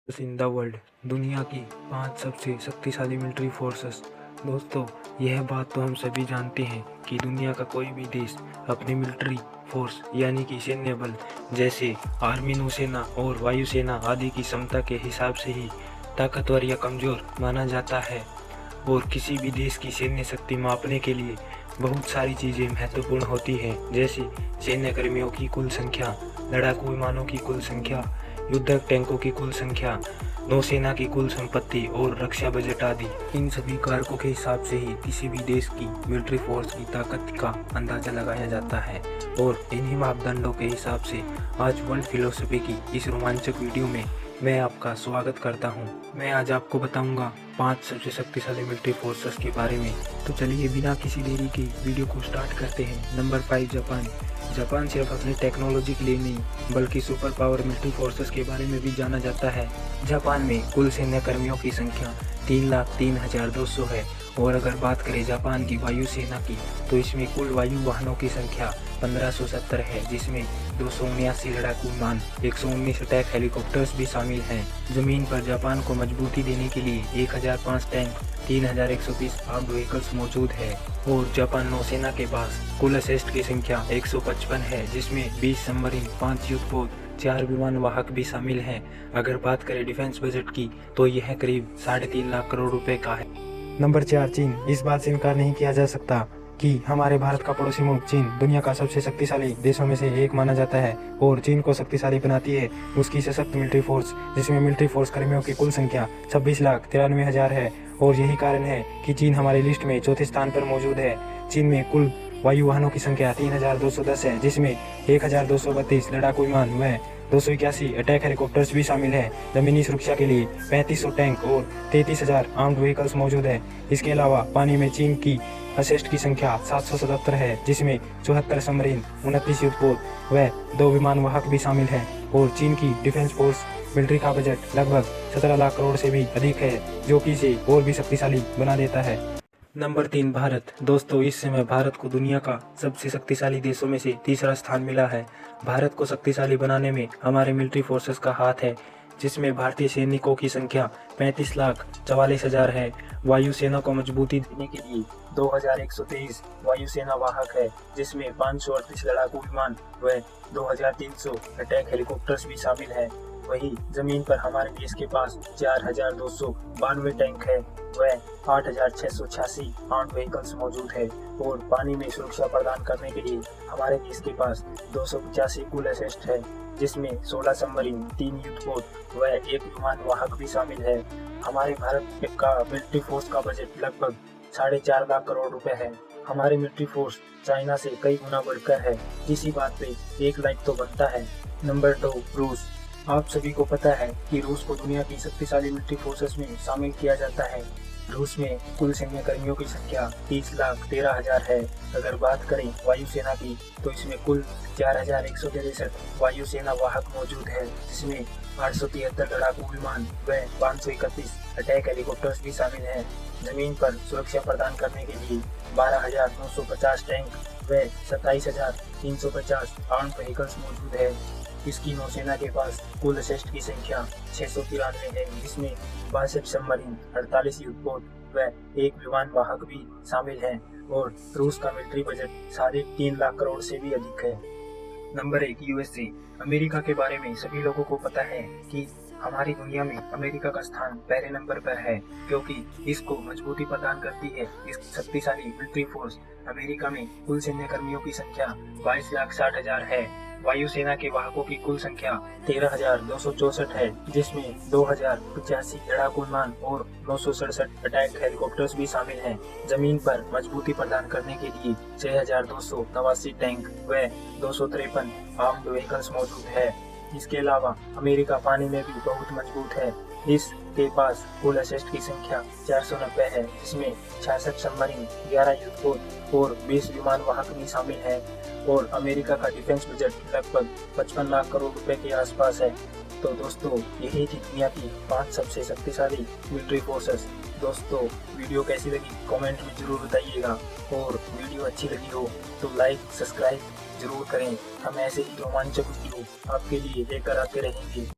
In the world दुनिया की 5 सबसे शक्तिशाली मिलिट्री फोर्सेस। दोस्तों, यह बात तो हम सभी जानते हैं कि दुनिया का कोई भी देश अपनी मिलिट्री फोर्स यानी कि सैन्य बल जैसे आर्मी, नौसेना और वायुसेना आदि की क्षमता के हिसाब से ही ताकतवर या कमज़ोर माना जाता है। और किसी भी देश की सैन्य शक्ति मापने के लिए बहुत सारी चीज़ें महत्वपूर्ण होती हैं, जैसे सैन्य कर्मियों की कुल संख्या, लड़ाकू विमानों की कुल संख्या, युद्धक टैंकों की कुल संख्या, नौसेना की कुल संपत्ति और रक्षा बजट आदि। इन सभी कारकों के हिसाब से ही किसी भी देश की मिलिट्री फोर्स की ताकत का अंदाजा लगाया जाता है। और इन्हीं मापदंडों के हिसाब से आज वर्ल्ड फिलोसफी की इस रोमांचक वीडियो में मैं आपका स्वागत करता हूं। मैं आज आपको बताऊंगा 5 सबसे शक्तिशाली मिलिट्री फोर्सेस के बारे में। तो चलिए बिना किसी देरी के वीडियो को स्टार्ट करते हैं। Number 5, Japan. जापान सिर्फ अपनी टेक्नोलॉजी के लिए नहीं बल्कि सुपर पावर मिलिट्री फोर्सेस के बारे में भी जाना जाता है। जापान में कुल सैन्य कर्मियों की संख्या 3,03,200 है। और अगर बात करें जापान की वायुसेना की, तो इसमें कुल वायु वाहनों की संख्या 1570 है, जिसमें 279 लड़ाकू विमान, 119 अटैक हेलीकॉप्टर्स भी शामिल हैं। जमीन पर जापान को मजबूती देने के लिए 1005 टैंक, 3130 आर्म्ड व्हीकल्स मौजूद है। और जापान नौसेना के पास कुल असेस्ट की संख्या 155 है, जिसमें 20 सबमरीन, 5 युद्धपोत, 4 विमान वाहक भी शामिल हैं। अगर बात करें डिफेंस बजट की, तो यह करीब 3.5 लाख करोड़ रुपए का है। नंबर 4, चीन। इस बात से इनकार नहीं किया जा सकता कि हमारे भारत का पड़ोसी मुल्क चीन दुनिया का सबसे शक्तिशाली देशों में से एक माना जाता है। और चीन को शक्तिशाली बनाती है उसकी सशक्त मिलिट्री फोर्स, जिसमें मिलिट्री फोर्स कर्मियों की कुल संख्या 26,93,000 है। और यही कारण है कि चीन हमारी लिस्ट में चौथे स्थान पर मौजूद है। चीन में कुल वायु वाहनों की संख्या 3,210 है, जिसमें 1,232 लड़ाकू विमान व 281 अटैक हेलीकॉप्टर्स भी शामिल हैं। जमीनी सुरक्षा के लिए 3500 टैंक और 33,000 आर्म्ड व्हीकल्स मौजूद है। इसके अलावा पानी में चीन की असेस्ट की संख्या 777 है, जिसमें 74 सबमरीन, 29 युद्धपोत व 2 विमान वाहक भी शामिल हैं। और चीन की डिफेंस फोर्स मिलिट्री का बजट लगभग 17 लाख करोड़ से भी अधिक है, जो कि इसे और भी शक्तिशाली बना देता है। नंबर 3, भारत। दोस्तों, इस समय भारत को दुनिया का सबसे शक्तिशाली देशों में से तीसरा स्थान मिला है। भारत को शक्तिशाली बनाने में हमारे मिलिट्री फोर्सेस का हाथ है, जिसमें भारतीय सैनिकों की संख्या 35,44,000 है। वायुसेना को मजबूती देने के लिए 2,123 वायुसेना वाहक है, जिसमें 538 लड़ाकू विमान व 2,300 अटैक हेलीकॉप्टर्स भी शामिल है। वहीं जमीन पर हमारे देश के पास 4,292 टैंक है व 8,686 आर्म्ड व्हीकल्स मौजूद है। और पानी में सुरक्षा प्रदान करने के लिए हमारे देश के पास 285 कुल असेस्ट है, जिसमें 16 सबमरीन, 3 युद्धपोत व 1 विमान वाहक भी शामिल है। हमारे भारत का मिलिट्री फोर्स का बजट लगभग 4.5 लाख करोड़ रुपए है। हमारी मिलिट्री फोर्स चाइना से कई गुना बढ़कर है। इसी बात पे एक लाइक तो बनता है। नंबर 2, रूस। आप सभी को पता है कि रूस को दुनिया की शक्तिशाली मिलिट्री फोर्सेस में शामिल किया जाता है। रूस में कुल सैन्य कर्मियों की संख्या 30,13,000 है। अगर बात करें वायुसेना की, तो इसमें कुल 4,163 वायुसेना वाहक मौजूद है, जिसमें 873 लड़ाकू विमान व 531 अटैक हेलीकॉप्टर्स भी शामिल हैं। जमीन पर सुरक्षा प्रदान करने के लिए 12,950 टैंक व 27,350 आर्म्ड व्हीकल्स मौजूद है। इसकी नौसेना के पास कुल असेस्ट की संख्या 693 है, जिसमें 62 सबमरीन, 48 युद्धपोत व 1 विमान वाहक भी शामिल हैं। और रूस का मिलिट्री बजट 3.5 लाख करोड़ से भी अधिक है। Number 1, USA. अमेरिका के बारे में सभी लोगों को पता है कि हमारी दुनिया में अमेरिका का स्थान पहले नंबर पर है, क्योंकि इसको मजबूती प्रदान करती है इस शक्तिशाली मिलिट्री फोर्स। अमेरिका में कुल सैन्य कर्मियों की संख्या 22,60,000 है। वायुसेना के वाहकों की कुल संख्या 13,264 है, जिसमें 2,085 लड़ाकू विमान और 967 अटैक हेलीकॉप्टर्स भी शामिल हैं। जमीन पर मजबूती प्रदान करने के लिए 6,289 टैंक व 253 आर्म्ड व्हीकल्स मौजूद है। इसके अलावा अमेरिका पानी में भी बहुत मजबूत है। इसके पास कुल असेस्ट की संख्या 490 है, जिसमें 66 सबमरीन, 11 युद्धपोत और 20 विमान वाहक भी शामिल हैं। और अमेरिका का डिफेंस बजट लगभग 55 लाख करोड़ रुपए के आसपास है। तो दोस्तों, यही थी दुनिया की 5 सबसे शक्तिशाली मिलिट्री फोर्सेस। दोस्तों, वीडियो कैसी लगी कमेंट में जरूर बताइएगा। और वीडियो अच्छी लगी हो तो लाइक, सब्सक्राइब जरूर करें। हम ऐसे ही रोमांचक वीडियो आपके लिए लेकर आते रहेंगे।